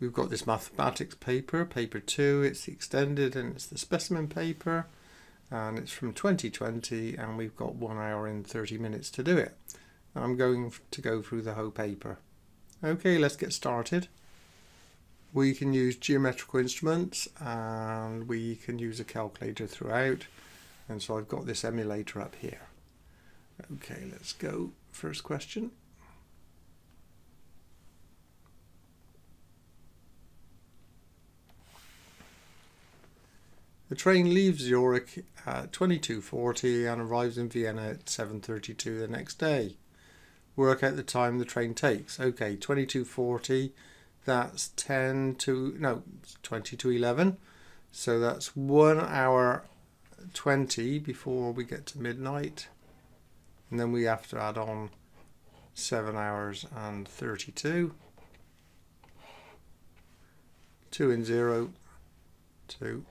we've got this mathematics paper, paper 2, it's the extended and it's the specimen paper, and it's from 2020, and we've got 1 hour and 30 minutes to do it. I'm going to go through the whole paper. Okay, let's get started. We can use geometrical instruments and we can use a calculator throughout, and so I've got this emulator up here. Okay, let's go. First question. The train leaves Zurich at 22:40 and arrives in Vienna at 7:32 the next day. Work out the time the train takes. Okay, 22:40, that's 20 to 11. So that's 1 hour 20 before we get to midnight. And then we have to add on 7 hours and 32. 2 and 0, 2.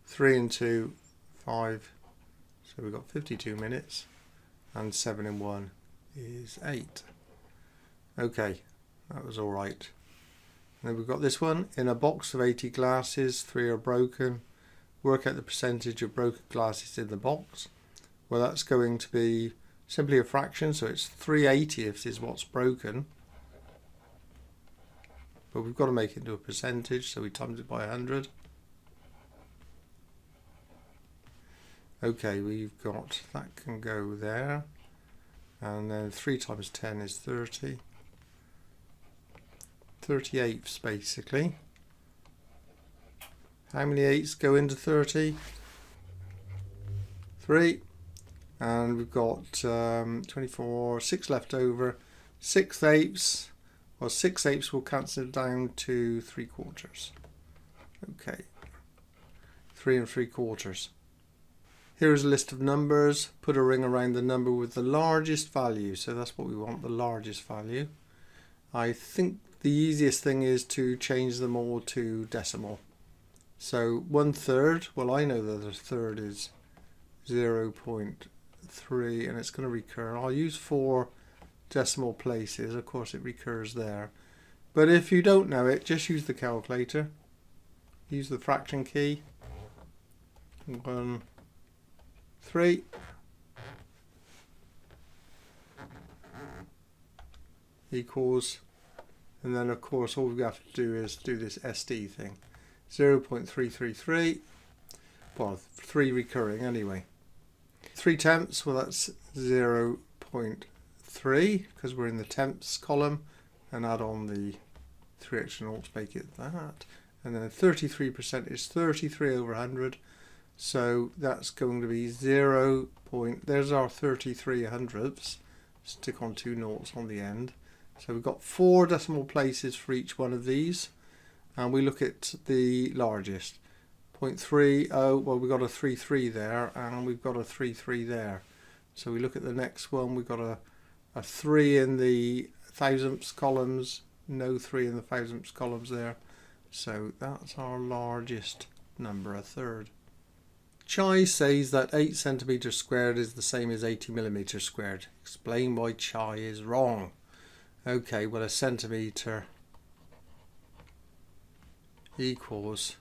3 and 2, 5, so we've got 52 minutes, and 7 and 1 is 8. Okay, that was all right. And then we've got this one. In a box of 80 glasses, 3 are broken. Work out the percentage of broken glasses in the box. Well, that's going to be simply a fraction, so it's 3/80ths is what's broken. But we've got to make it into a percentage, so we times it by 100. Okay, we've got, that can go there, and then 3 times 10 is 30, 38ths basically. How many 8s go into 30? 3, and we've got 24, 6 left over, 6/8, well 6/8 will cancel down to 3/4. Okay, 3 3/4. Here's a list of numbers. Put a ring around the number with the largest value. So that's what we want, the largest value. I think the easiest thing is to change them all to decimal. So 1/3, well I know that a third is 0.3 and it's going to recur. I'll use 4 decimal places. Of course it recurs there. But if you don't know it, just use the calculator. Use the fraction key. 1, 3 equals, and then of course all we have to do is do this SD thing, 0.333, well 3 recurring anyway. 3/10, well that's 0.3 because we're in the tenths column, and add on the 3 extra noughts, make it that, and then 33% is 33 over 100. So that's going to be 0. There's our 33/100ths. Stick on 2 noughts on the end. So we've got 4 decimal places for each one of these. And we look at the largest. 0.30, well we've got a 33 there and we've got a 33 there. So we look at the next one, we've got a 3 in the thousandths columns, no 3 in the thousandths columns there. So that's our largest number, a third. Chai says that 8 centimeters squared is the same as 80 millimeters squared. Explain why Chai is wrong. Okay, well a centimeter equals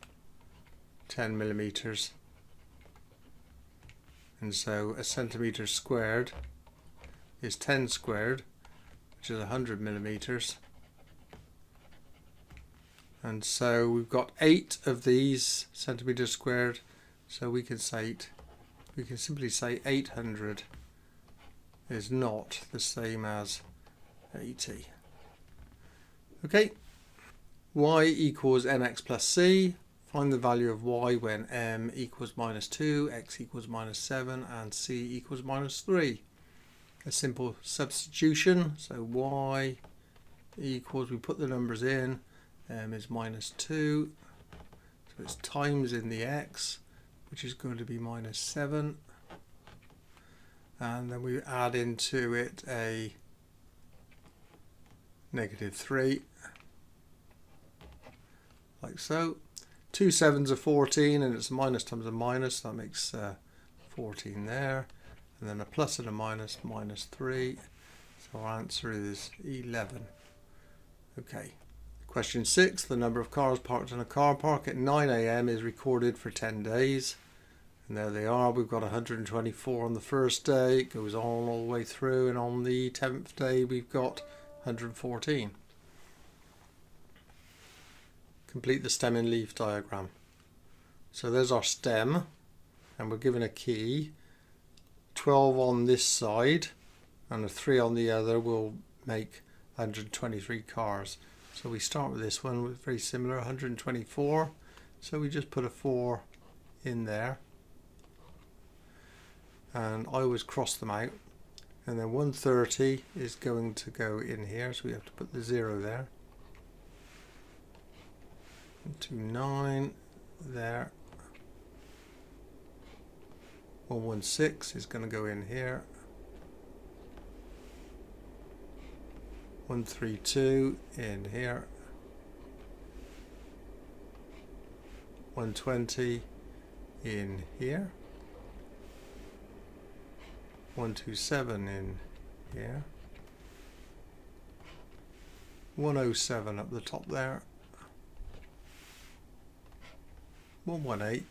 10 millimeters. And so a centimeter squared is 10 squared, which is 100 millimeters. And so we've got 8 of these centimeters squared. So we can simply say 800 is not the same as 80. Okay, y equals mx plus c. Find the value of y when m equals -2, x equals -7, and c equals -3. A simple substitution. So y equals, we put the numbers in, m is -2, so it's times in the x, which is going to be -7, and then we add into it a -3, like so. 2 7s are 14, and it's a minus times a minus, so that makes 14 there, and then a plus and a minus, -3, so our answer is 11. Okay, Question 6, the number of cars parked in a car park at 9 AM is recorded for 10 days. And there they are. We've got 124 on the first day. It goes on all the way through. And on the 10th day, we've got 114. Complete the stem and leaf diagram. So there's our stem. And we're given a key. 12 on this side and a 3 on the other will make 123 cars. So we start with this one, with very similar, 124. So we just put a 4 in there. And I always cross them out. And then 130 is going to go in here, so we have to put the 0 there. 129 there. 116 is going to go in here. 132 in here. 120 in here. 127 in here. 107 up the top there. 118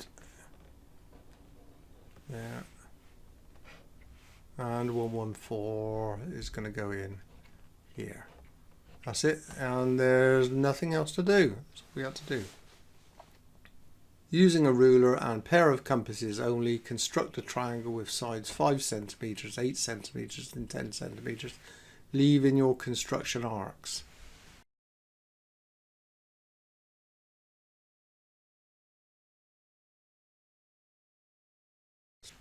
there. And 114 is going to go in here. That's it, and there's nothing else to do. That's all we have to do. Using a ruler and pair of compasses only, construct a triangle with sides 5 centimeters, 8 centimeters, and 10 centimeters. Leave in your construction arcs.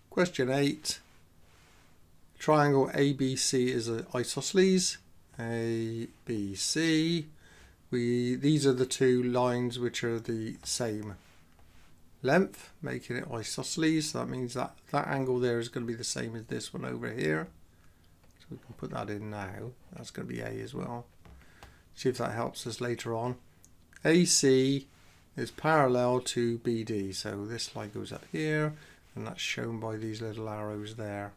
Question 8. Triangle ABC is an isosceles. ABC. These are the two lines which are the same length, making it isosceles. So that means that angle there is going to be the same as this one over here. So we can put that in now. That's going to be A as well. See if that helps us later on. AC is parallel to BD. So this line goes up here, and that's shown by these little arrows there.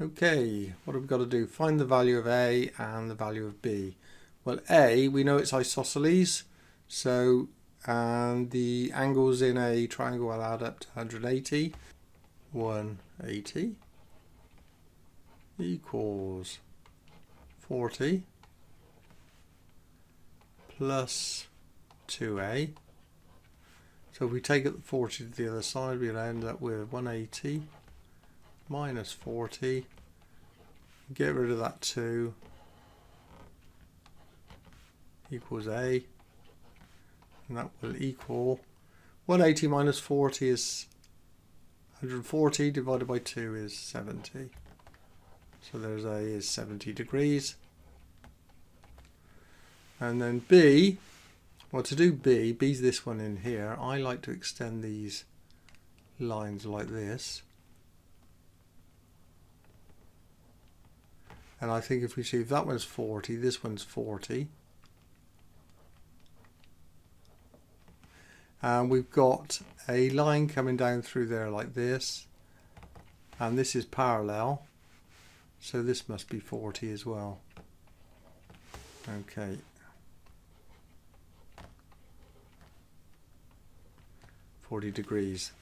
Okay, what have we got to do? Find the value of A and the value of B. Well, A, we know it's isosceles, so and the angles in a triangle will add up to 180. 180 equals 40 plus 2A. So if we take it 40 to the other side, we'll end up with 180 minus 40, get rid of that 2, equals A, and that will equal 180 minus 40 is 140, divided by 2 is 70. So there's A is 70 degrees. And then B, well, to do B, B's this one in here. I like to extend these lines like this. And I think if we see if that one's 40, this one's 40. And we've got a line coming down through there like this. And this is parallel. So this must be 40 as well. Okay. 40 degrees.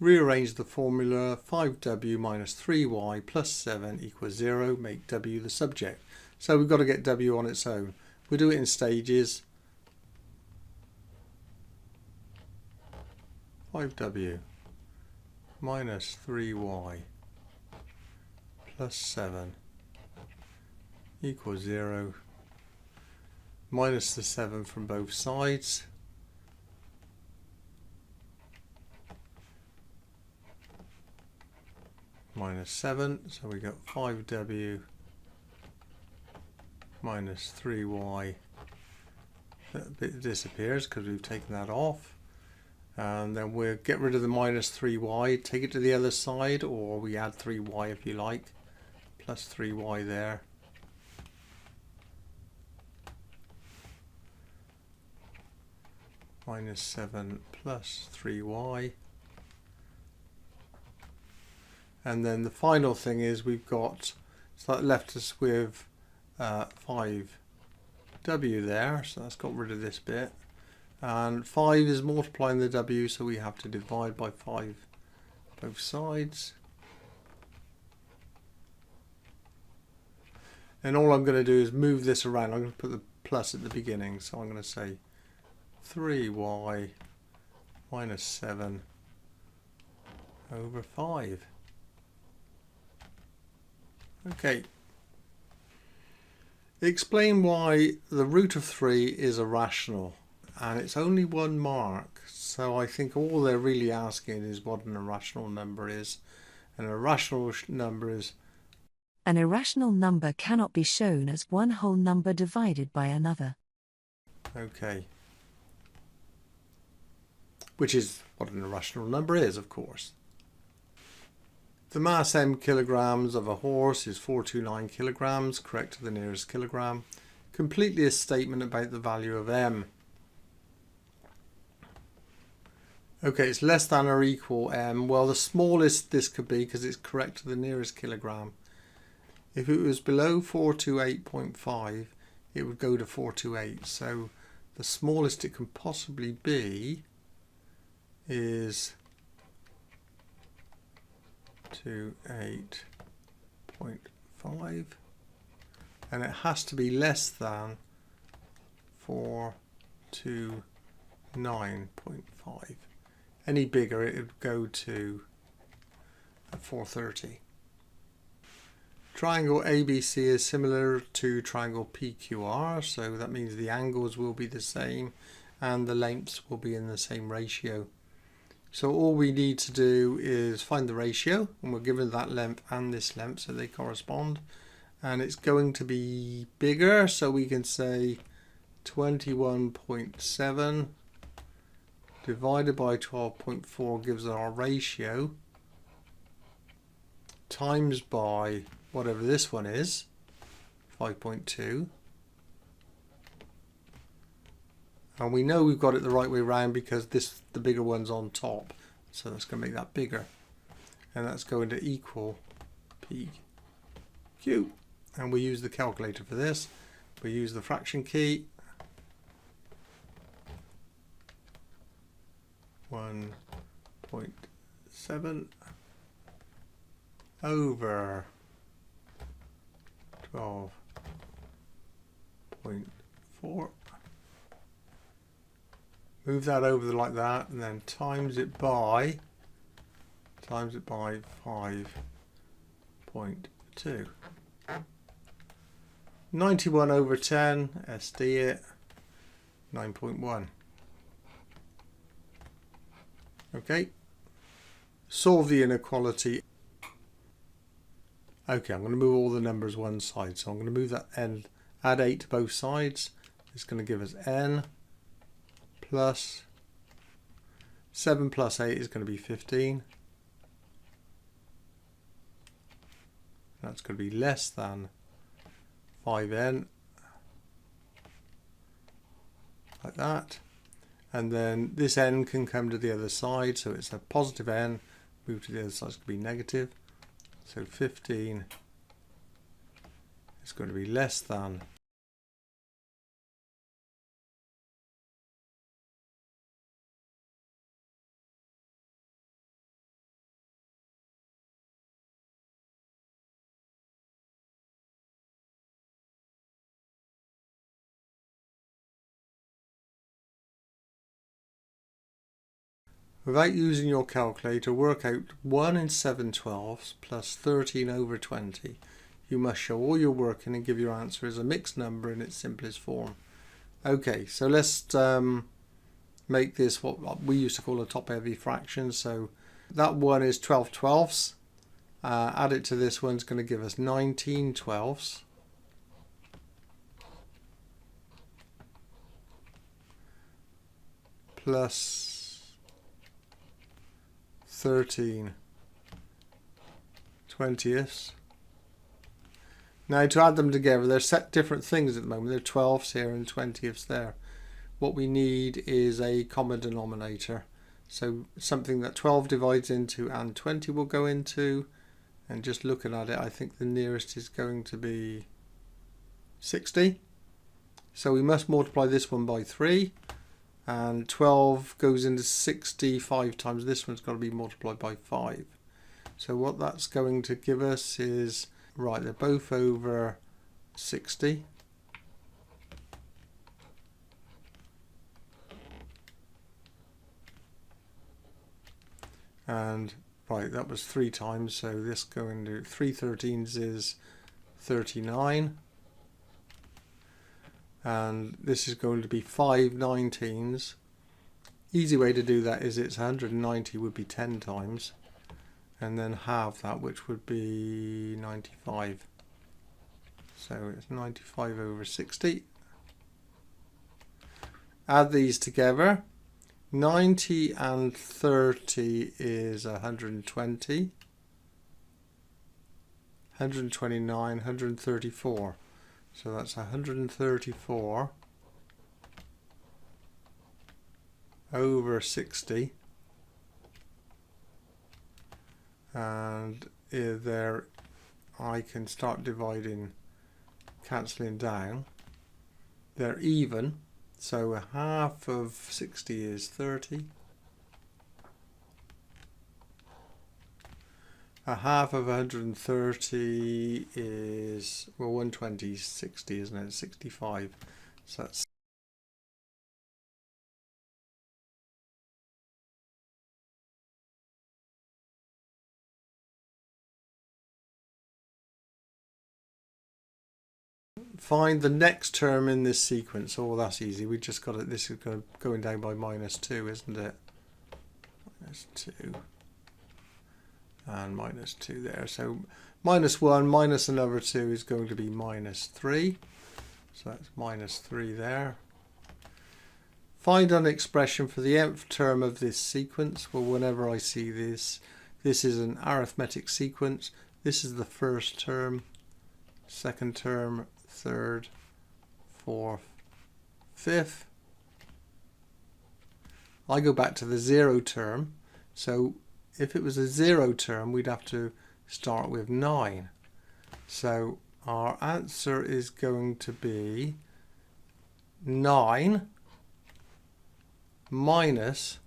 Rearrange the formula 5w minus 3y plus 7 equals 0. Make w the subject. So we've got to get w on its own. We'll do it in stages. 5w minus 3y plus 7 equals 0. Minus the 7 from both sides. Minus 7, so we got 5w minus 3y. That bit disappears because we've taken that off. And then we'll get rid of the minus 3y, take it to the other side, or we add 3y if you like, plus 3y there. Minus 7 plus 3y. And then the final thing is we've got, so that left us with 5w W there, so that's got rid of this bit. And 5 is multiplying the W, so we have to divide by 5 both sides. And all I'm going to do is move this around. I'm going to put the plus at the beginning, so I'm going to say 3y minus 7 over 5. Okay. Explain why the root of 3 is irrational, and it's only 1 mark, so I think all they're really asking is what an irrational number is. An irrational number is an irrational number cannot be shown as one whole number divided by another. Okay. Which is what an irrational number is, of course. The mass m kilograms of a horse is 429 kilograms, correct to the nearest kilogram. Completely a statement about the value of m. Okay, it's less than or equal m. Well, the smallest this could be because it's correct to the nearest kilogram. If it was below 428.5, it would go to 428. So the smallest it can possibly be is 28.5, and it has to be less than 429.5. Any bigger it would go to 430. Triangle ABC is similar to triangle PQR, so that means the angles will be the same and the lengths will be in the same ratio. So all we need to do is find the ratio, and we're given that length and this length, so they correspond. And it's going to be bigger, so we can say 21.7 divided by 12.4 gives our ratio, times by whatever this one is, 5.2. And we know we've got it the right way around because the bigger one's on top. So that's going to make that bigger. And that's going to equal PQ. And we use the calculator for this. We use the fraction key. 1.7 over 12.4. Move that over like that, and then times it by 5.2. 91 over 10, SD it, 9.1. Okay, solve the inequality. Okay, I'm going to move all the numbers one side, so I'm going to move that n, add 8 to both sides. It's going to give us n plus 7 plus 8 is going to be 15. That's going to be less than 5n, like that. And then this n can come to the other side, so it's a positive n, move to the other side, it's going to be negative. So 15 is going to be less than . Without using your calculator, work out 1 in 7/12 plus 13 over 20. You must show all your work in and give your answer as a mixed number in its simplest form. Okay, so let's make this what we used to call a top-heavy fraction. So that one is 12/12. Add it to this one, it's going to give us 19/12. Plus 13/20. Now to add them together, they're set different things at the moment. They're 12ths here and 20ths there. What we need is a common denominator. So something that 12 divides into and 20 will go into. And just looking at it, I think the nearest is going to be 60. So we must multiply this one by 3. And 12 goes into 60 5 times. This one's got to be multiplied by 5. So what that's going to give us is, right, they're both over 60. And right, that was 3 times, so this going to 3 13s is 39. And this is going to be 5 19s. Easy way to do that is it's 190 would be 10 times, and then halve that, which would be 95. So it's 95 over 60. Add these together. 90 and 30 is 120. 129, 134. So that's 134 over 60. And there I can start dividing, cancelling down. They're even. So a half of 60 is 30. A half of 130 is, well, 120 is 60, isn't it? 65. So that's find the next term in this sequence. Oh, that's easy. We just got it. This is going down by -2, isn't it? -2 and -2 there. So -1 minus another 2 is going to be -3. So that's -3 there. Find an expression for the nth term of this sequence. Well, whenever I see this, this is an arithmetic sequence. This is the first term, second term, third, fourth, fifth. I go back to the 0 term. So if it was a 0 term, we'd have to start with 9. So our answer is going to be 9 minus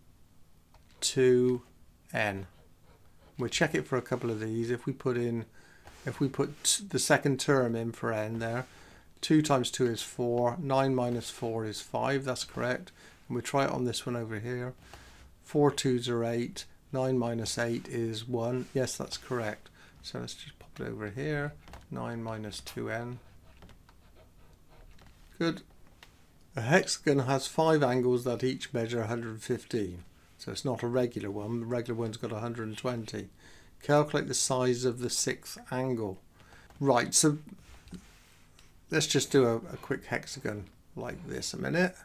2n. We'll check it for a couple of these. If we put the second term in for n there, 2 times 2 is 4, 9 minus 4 is 5, that's correct. And we'll try it on this one over here. 4 2s are 8, 9 minus 8 is 1, yes, that's correct. So let's just pop it over here, 9 minus 2n. Good. A hexagon has 5 angles that each measure 115. So it's not a regular one, the regular one's got 120. Calculate the size of the 6th angle. Right, so let's just do a quick hexagon like this a minute.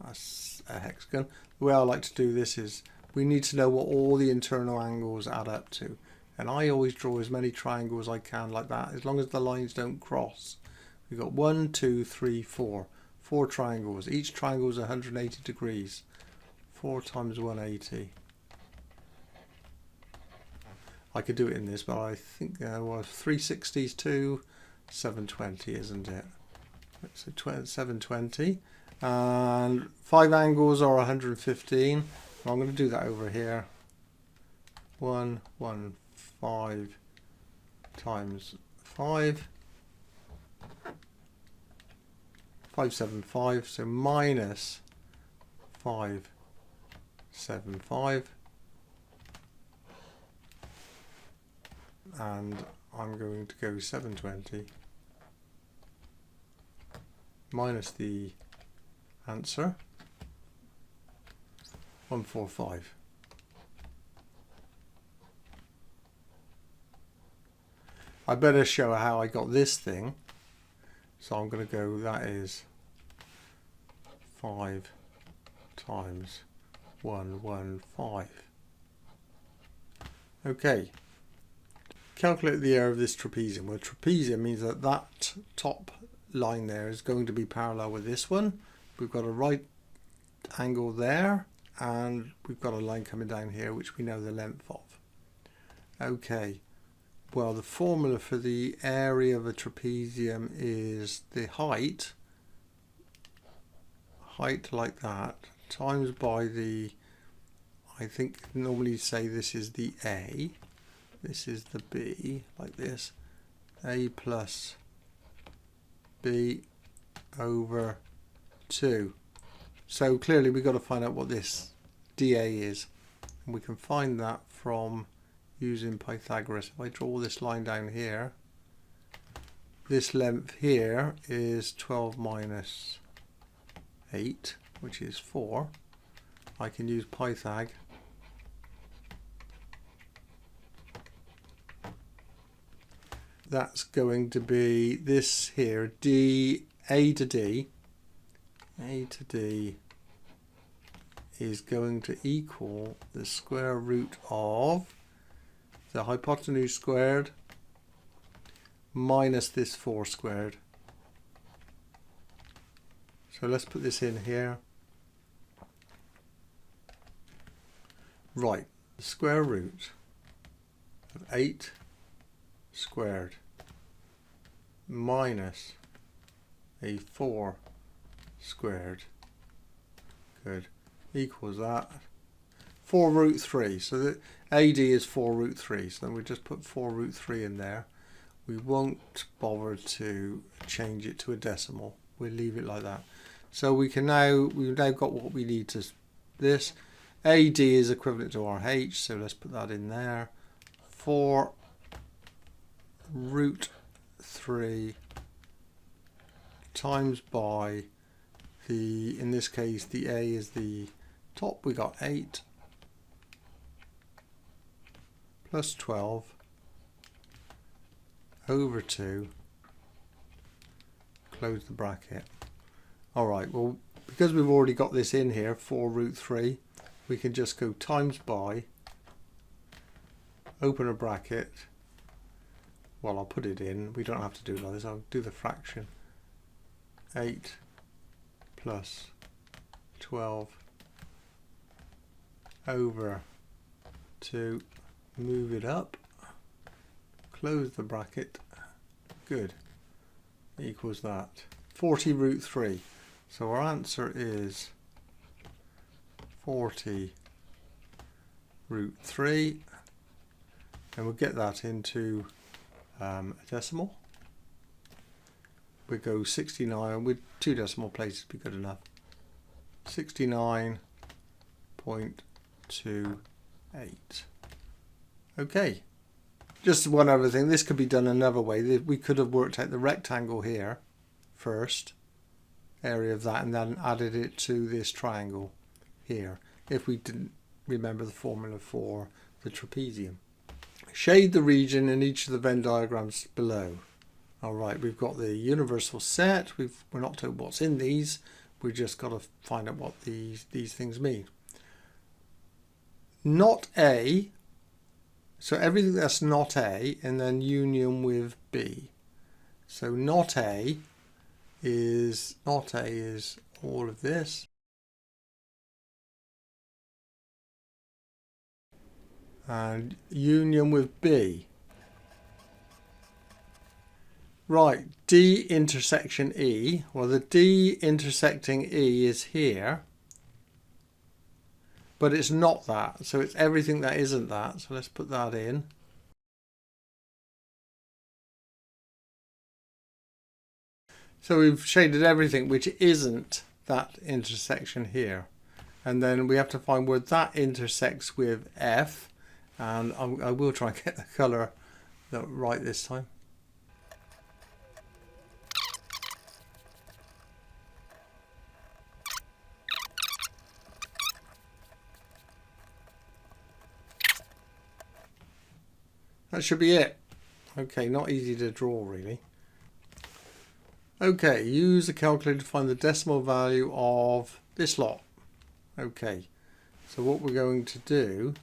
That's a hexagon. The way I like to do this is we need to know what all the internal angles add up to. And I always draw as many triangles as I can like that, as long as the lines don't cross. We've got 1, 2, 3, 4. 4 triangles. Each triangle is 180 degrees. 4 times 180. I could do it in this, but I think there was 360s to 720, isn't it? So 720. And 5 angles are 115. I'm going to do that over here. 115 times 5. 575. So minus 575. And I'm going to go 720 minus the answer 145. I better show how I got this thing. So I'm going to go, that is 5 times 115. Okay. Calculate the area of this trapezium. Well, trapezium means that that top line there is going to be parallel with this one. We've got a right angle there, and we've got a line coming down here which we know the length of. Okay, well, the formula for the area of a trapezium is the height height like that times by the, I think normally say this is the A, this is the B, like this, A plus B over 2. So clearly we've got to find out what this dA is, and we can find that from using Pythagoras. If I draw this line down here, this length here is 12 minus 8, which is 4. I can use Pythag. That's going to be this here, D, A to D. A to D is going to equal the square root of the hypotenuse squared minus this 4 squared. So let's put this in here. Right, the square root of 8 squared minus a 4 squared, good, equals that 4 root 3. So the AD is 4 root 3, so then we just put 4 root 3 in there. We won't bother to change it to a decimal, we'll leave it like that. So we've now got what we need to this. AD is equivalent to RH, so let's put that in there. 4 root 3 times by the, in this case the A is the top, we got 8 plus 12 over 2, close the bracket. Alright, well because we've already got this in here, 4 root 3, we can just go times by, open a bracket. Well, I'll put it in, we don't have to do it like this, I'll do the fraction. 8 plus 12 over 2, move it up, close the bracket, good, equals that. 40 root 3. So our answer is 40 root 3, and we'll get that into a decimal. We go 69 with 2 decimal places, be good enough. 69.28. Okay, just one other thing, this could be done another way. We could have worked out the rectangle here first, area of that, and then added it to this triangle here, if we didn't remember the formula for the trapezium. Shade the region in each of the Venn diagrams below. Alright, we've got the universal set, we're not told what's in these, we've just got to find out what these things mean. Not A, so everything that's not A, and then union with B. So not A is all of this. And union with B. Right, D intersection E. Well, the D intersecting E is here, but it's not that. So it's everything that isn't that. So let's put that in. So we've shaded everything which isn't that intersection here. And then we have to find where that intersects with F. And I will try and get the colour right this time. That should be it. Okay, not easy to draw really. Okay, use a calculator to find the decimal value of this lot. Okay, so what we're going to do,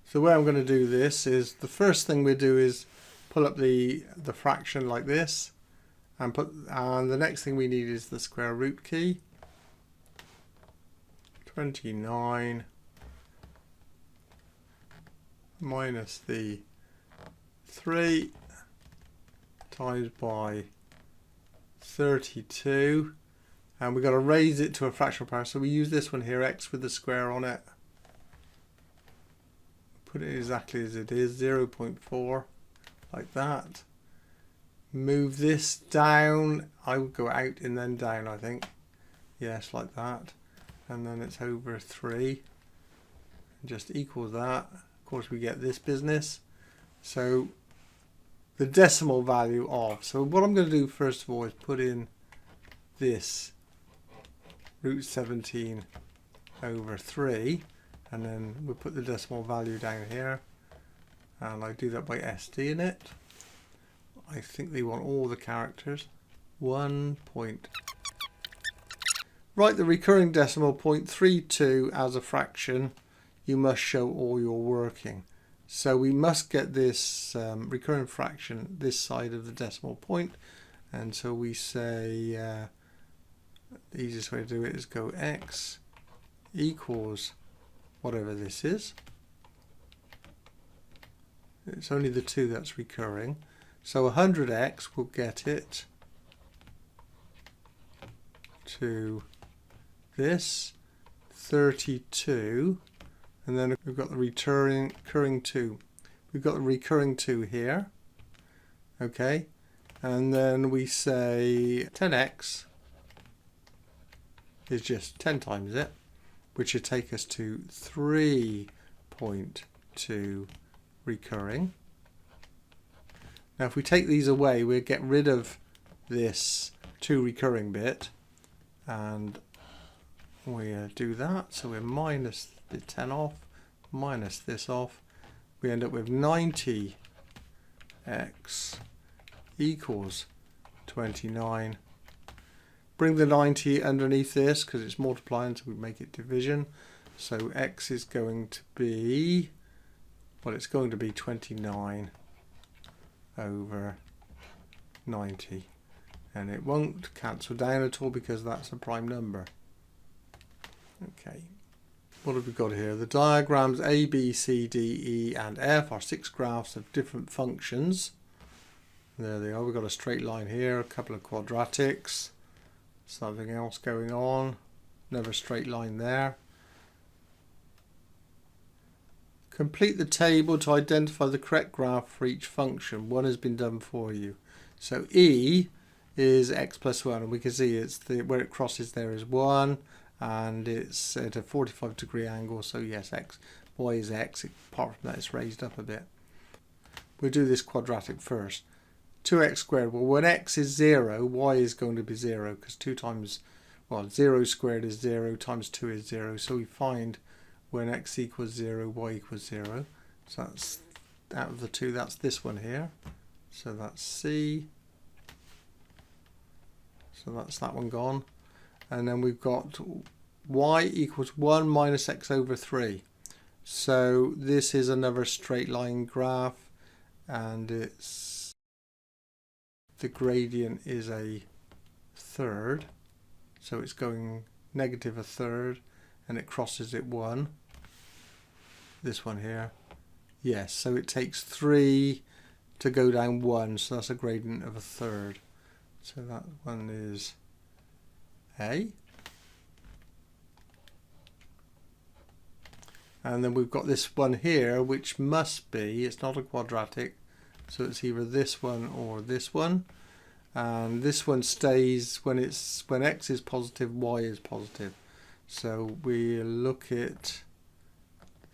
so the way I'm going to do this is, the first thing we do is pull up the fraction like this, and the next thing we need is the square root key. 29 minus the 3 times by 32. And we've got to raise it to a fractional power. So we use this one here, x with the square on it. Put it exactly as it is, 0.4, like that. Move this down. I would go out and then down, I think. Yes, like that. And then it's over 3. Just equals that. Of course, we get this business. So the decimal value of. So what I'm going to do first of all is put in this root 17 over 3. And then we'll put the decimal value down here. And I do that by SD in it. I think they want all the characters. 1 point. Write the recurring decimal 0.32 as a fraction. You must show all your working. So we must get this recurring fraction this side of the decimal point. And so we say the easiest way to do it is go x equals whatever this is. It's only the 2 that's recurring. So 100x will get it to this 32, and then we've got the recurring 2. We've got the recurring 2 here, okay, and then we say 10x is just 10 times it, which would take us to 3.2 recurring. Now if we take these away, we'll get rid of this 2 recurring bit, and we do that. So we're minus the 10 off, minus this off. We end up with 90x equals 29. Bring the 90 underneath this because it's multiplying, so we make it division. So x is going to be, well, it's going to be 29 over 90, and it won't cancel down at all because that's a prime number. Okay, what have we got here? The diagrams A, B, C, D, E and F are 6 graphs of different functions. There they are. We've got a straight line here, a couple of quadratics, something else going on, another straight line there. Complete the table to identify the correct graph for each function. One has been done for you. So E is x plus 1, and we can see it's where it crosses there is 1, and it's at a 45-degree angle. So yes, x, y is x. Apart from that, it's raised up a bit. We'll do this quadratic first. 2x squared. Well, when x is 0, y is going to be 0 because 2 times, well, 0 squared is 0 times 2 is 0. So we find when x equals 0, y equals 0. So that's out of the 2, that's this one here. So that's C. So that's that one gone. And then we've got y equals 1 minus x over 3. So this is another straight line graph, and it's the gradient is a third. So it's going negative a third, and it crosses at 1. This one here, yes, so it takes 3 to go down 1, so that's a gradient of a third. So that one is A. And then we've got this one here, which must be, it's not a quadratic, so it's either this one or this one. And this one stays when x is positive, y is positive. So we look at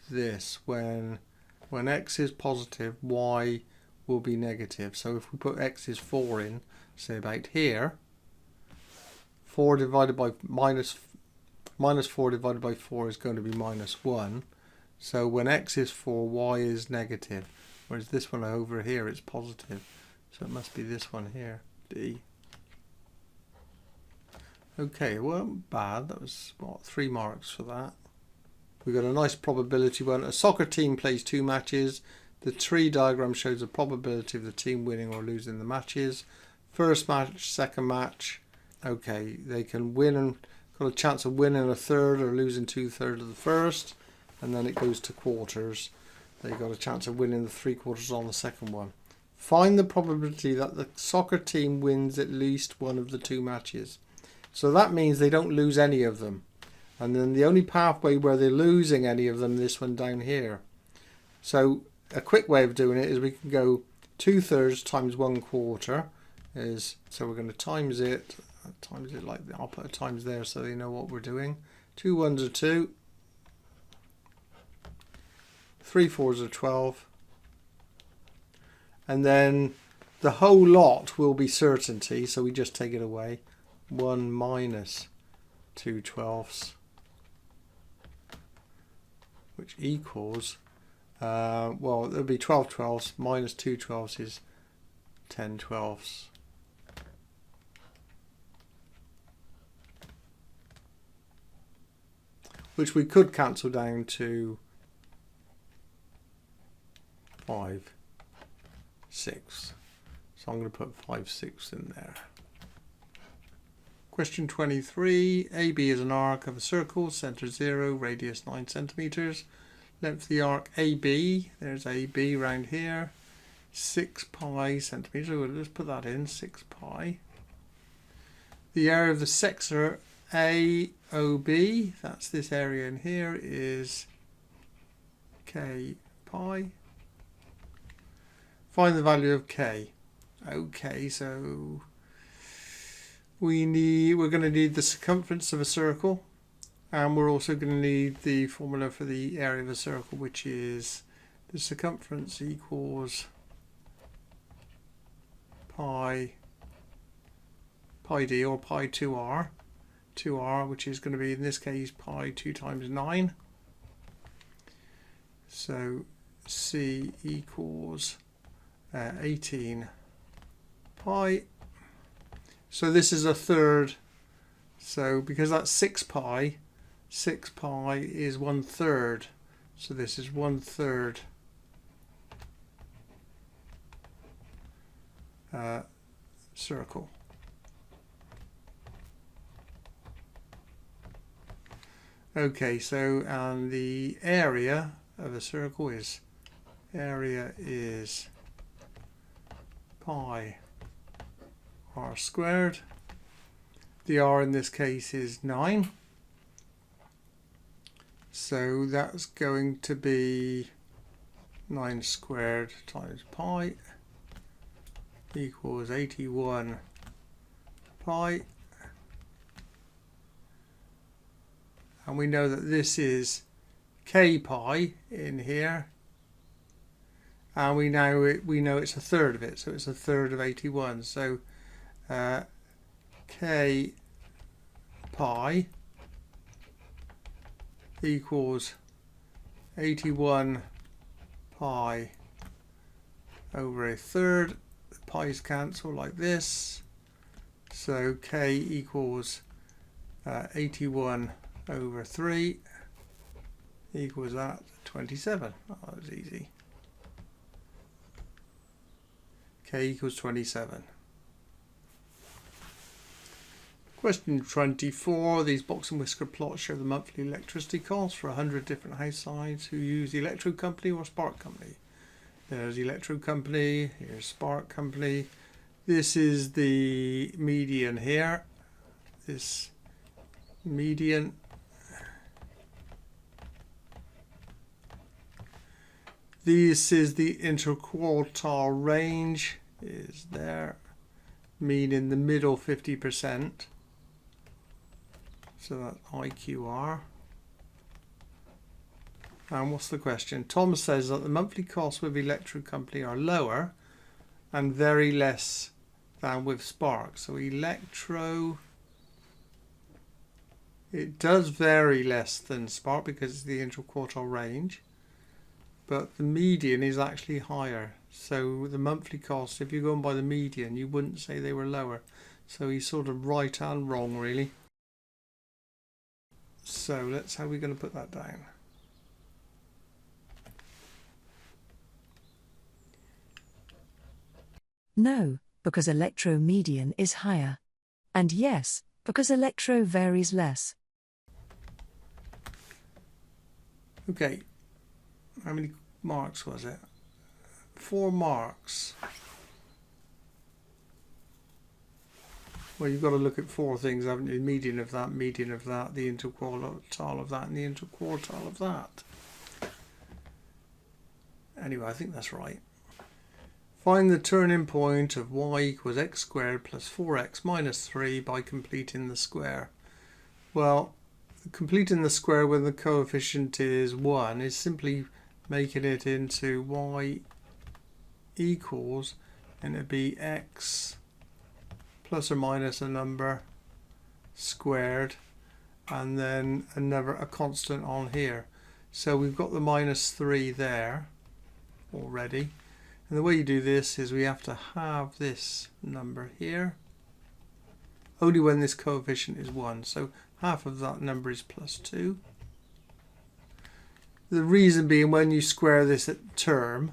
this when x is positive, y will be negative. So if we put x is 4 in, say about here, 4 divided by minus 4 divided by 4 is going to be minus 1. So when x is 4, y is negative, whereas this one over here is positive. So it must be this one here, D. Okay, well, bad. That was, what, 3 marks for that. We've got a nice probability one. A soccer team plays 2 matches. The tree diagram shows the probability of the team winning or losing the matches. First match, second match. Okay, they can win and got a chance of winning a third or losing 2/3 of the first. And then it goes to quarters. They got a chance of winning the 3/4 on the second one. Find the probability that the soccer team wins at least one of the 2 matches. So that means they don't lose any of them. And then the only pathway where they're losing any of them, this one down here. So a quick way of doing it is we can go 2/3 times 1/4 is, so we're going to times it like that. I'll put a times there so they know what we're doing. 2 1s are 2, 3 4s are 12, and then the whole lot will be certainty, so we just take it away. 1 minus 2 12ths, which equals, well, there'll be 12 12ths minus 2 12ths is 10 12ths. Which we could cancel down to 5 6. So I'm going to put 5 6 in there. Question 23. AB is an arc of a circle, center 0, radius 9 centimeters. Length of the arc AB, there's AB round here, 6 pi centimeters. Well, let's put that in, 6 pi. The area of the sector AOB, that's this area in here, is K pi. Find the value of K. Okay, so we're going to need the circumference of a circle, and we're also going to need the formula for the area of a circle, which is the circumference equals pi d, or pi 2r, which is going to be in this case pi 2 times 9. So C equals 18 pi. So this is a third. So because that's 6 pi, 6 pi is 1/3. So this is 1/3 circle. Okay, so and the area of a circle is pi r squared. The r in this case is 9. So that's going to be 9 squared times pi equals 81 pi. And we know that this is K pi in here. And we know it's a third of it, so it's a third of 81. So K pi equals 81 pi over a third. The pi's cancel like this. So K equals 81 over 3 equals that 27. Oh, that was easy. K equals 27. Question 24. These box and whisker plots show the monthly electricity costs for 100 different households who use the electrode company or spark company. There's the electrode company, here's spark company. This is the median here. This median. This is the interquartile range, is there, mean in the middle 50%. So that's IQR. And what's the question? Tom says that the monthly costs with electrode company are lower and very less than with spark. So electro, it does vary less than spark because it's the interquartile range. But the median is actually higher. So the monthly costs, if you're going by the median, you wouldn't say they were lower. So he's sort of right and wrong, really. So let's, how are we going to put that down? No, because electro median is higher. And yes, because electro varies less. Okay. How many marks was it? 4 marks. Well, you've got to look at four things, haven't you? Median of that, the interquartile of that, and the interquartile of that. Anyway, I think that's right. Find the turning point of y equals x squared plus 4x minus 3 by completing the square. Well, completing the square when the coefficient is 1 is simply making it into y equals, and it'd be x plus or minus a number squared, and then a constant on here. So we've got the minus 3 there already. And the way you do this is we have to have this number here only when this coefficient is 1. So half of that number is plus 2. The reason being, when you square this term,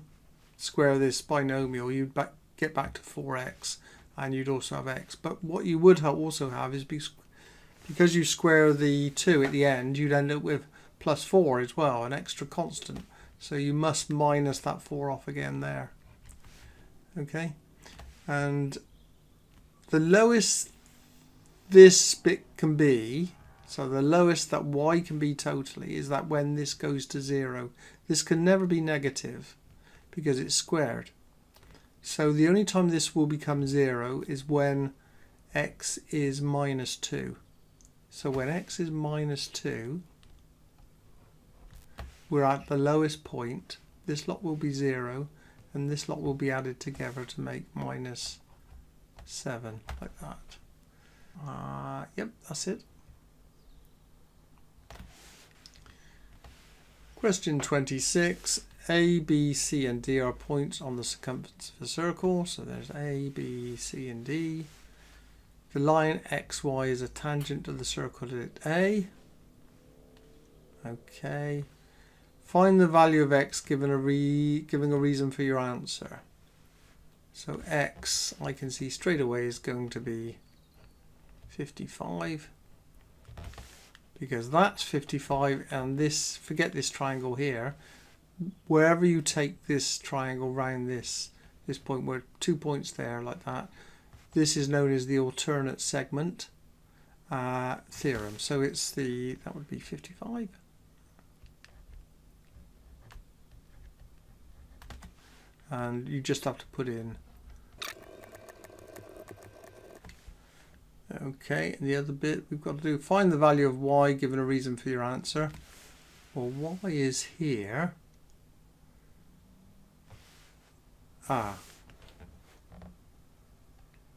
square this binomial, you'd get back to 4x, and you'd also have x. But what you would also have is, because you square the 2 at the end, you'd end up with plus 4 as well, an extra constant. So you must minus that 4 off again there. Okay, and the lowest this bit can be, so the lowest that y can be totally, is that when this goes to 0. This can never be negative because it's squared. So the only time this will become 0 is when x is minus 2. So when x is minus 2, we're at the lowest point. This lot will be 0, and this lot will be added together to make minus 7, like that. Yep, that's it. Question 26. A, B, C and D are points on the circumference of a circle. So there's A, B, C and D. The line XY is a tangent to the circle at A. Okay. Find the value of x giving a reason for your answer. So x, I can see straight away, is going to be 55, because that's 55, and this, forget this triangle here, wherever you take this triangle round this point, where 2 points there like that, this is known as the alternate segment theorem. So it's that would be 55. And you just have to put in. Okay, and the other bit we've got to do, find the value of y given a reason for your answer. Well, y is here. The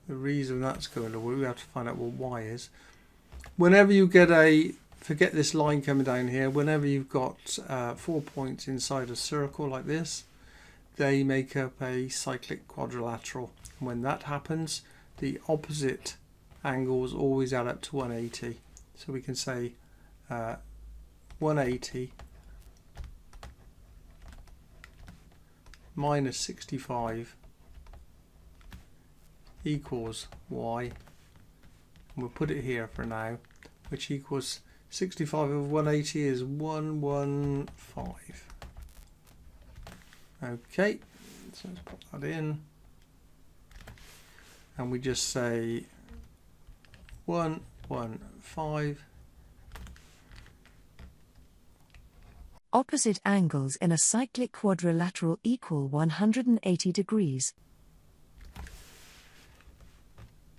reason that's going to work, we have to find out what y is. Whenever you get forget this line coming down here, whenever you've got 4 points inside a circle like this, they make up a cyclic quadrilateral. And when that happens, the opposite angles always add up to 180. So we can say 180 minus 65 equals y. And we'll put it here for now, which equals 65 over 180 is 115. Okay, so let's put that in, and we just say 115. Opposite angles in a cyclic quadrilateral equal 180 degrees.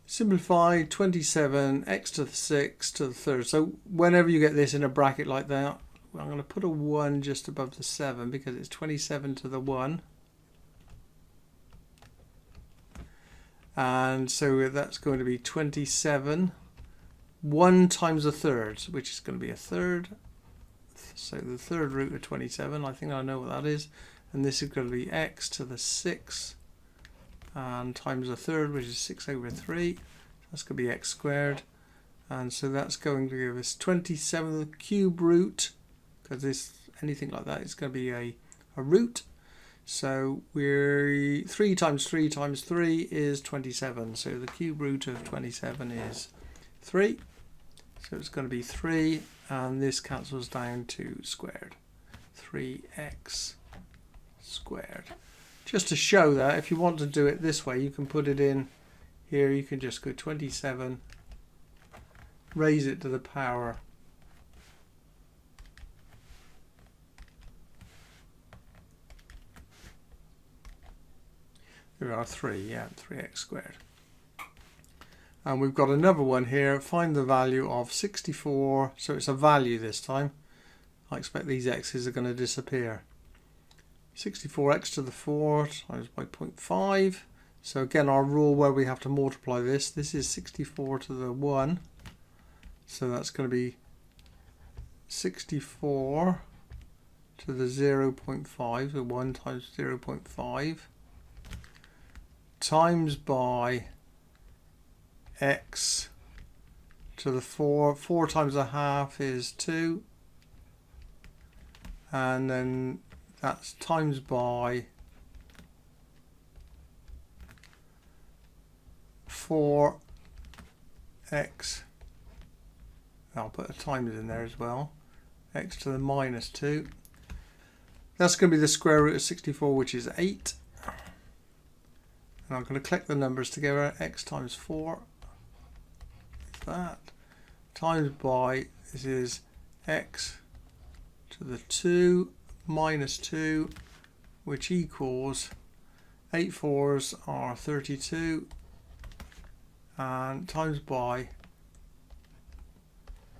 Simplify 27 x to the 6 to the third. So whenever you get this in a bracket like that, I'm going to put a 1 just above the 7 because it's 27 to the 1. And so that's going to be 27. 1 times a third, which is going to be a third. So the third root of 27, I think I know what that is. And this is going to be x to the 6 and times a third, which is 6 over 3. That's going to be x squared. And so that's going to give us 27, the cube root, because this anything like that is going to be a root. So we're 3 times 3 times 3 is 27. So the cube root of 27 is 3. So it's going to be 3, and this cancels down to squared. 3x squared. Just to show that if you want to do it this way, you can put it in here you can just go 27, raise it to the power there are 3x squared. And we've got another one here, find the value of 64, so it's a value this time. I expect these x's are going to disappear. 64x to the 4 times by 0.5. So again, our rule where we have to multiply this is 64 to the 1. So that's going to be 64 to the 0.5, so 1 times 0.5, times by x to the 4. 4 times a half is 2. And then that's times by 4x. I'll put a times in there as well. X to the minus 2. That's going to be the square root of 64, which is 8. And I'm going to collect the numbers together. X times 4 is that. Times by, this is x to the 2 minus 2, which equals 8 4s are 32, and times by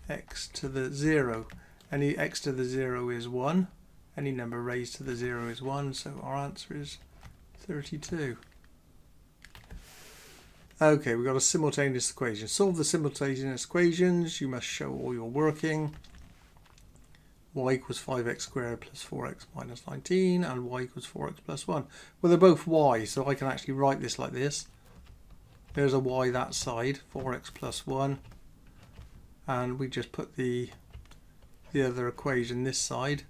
x to the 0. Any x to the 0 is 1. Any number raised to the 0 is 1, so our answer is 32. Okay, we've got a simultaneous equation. Solve the simultaneous equations. You must show all your working. Y equals 5x squared plus 4x minus 19, and y equals 4x plus 1. Well, they're both y, so I can actually write this like this. There's a y that side, 4x plus 1. And we just put the other equation this side.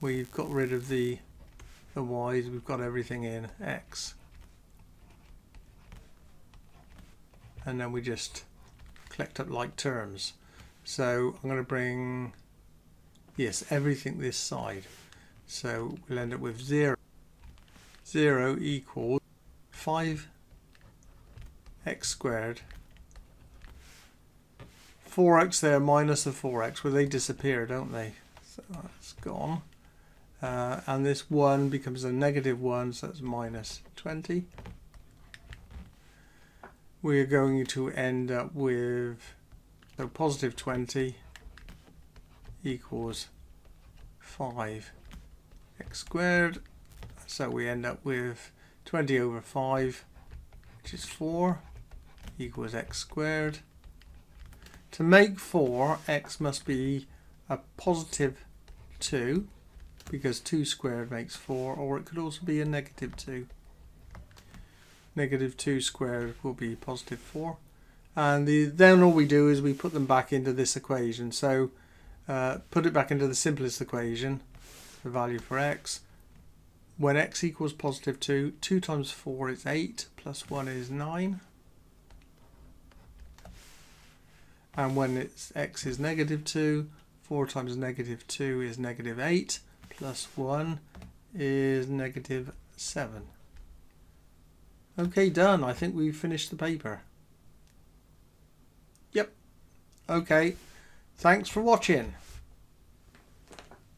We've got rid of the y's, we've got everything in x. And then we just collect up like terms. So I'm going to bring, yes, everything this side. So we'll end up with 0. 0 equals 5x squared. 4x there minus the 4x. Well, they disappear, don't they? So that's gone. And this 1 becomes a negative 1, so that's minus 20. We're going to end up with, so positive 20 equals 5x squared. So we end up with 20 over 5, which is 4, equals x squared. To make 4, x must be a positive 2, because 2 squared makes 4, or it could also be a negative 2. Negative 2 squared will be positive 4. And then all we do is we put them back into this equation. So put it back into the simplest equation, the value for x. When x equals positive 2, 2 times 4 is 8, plus 1 is 9. And when x is negative 2, 4 times negative 2 is negative 8, plus 1 is negative 7. Okay, done. I think we've finished the paper. Yep. Okay. Thanks for watching.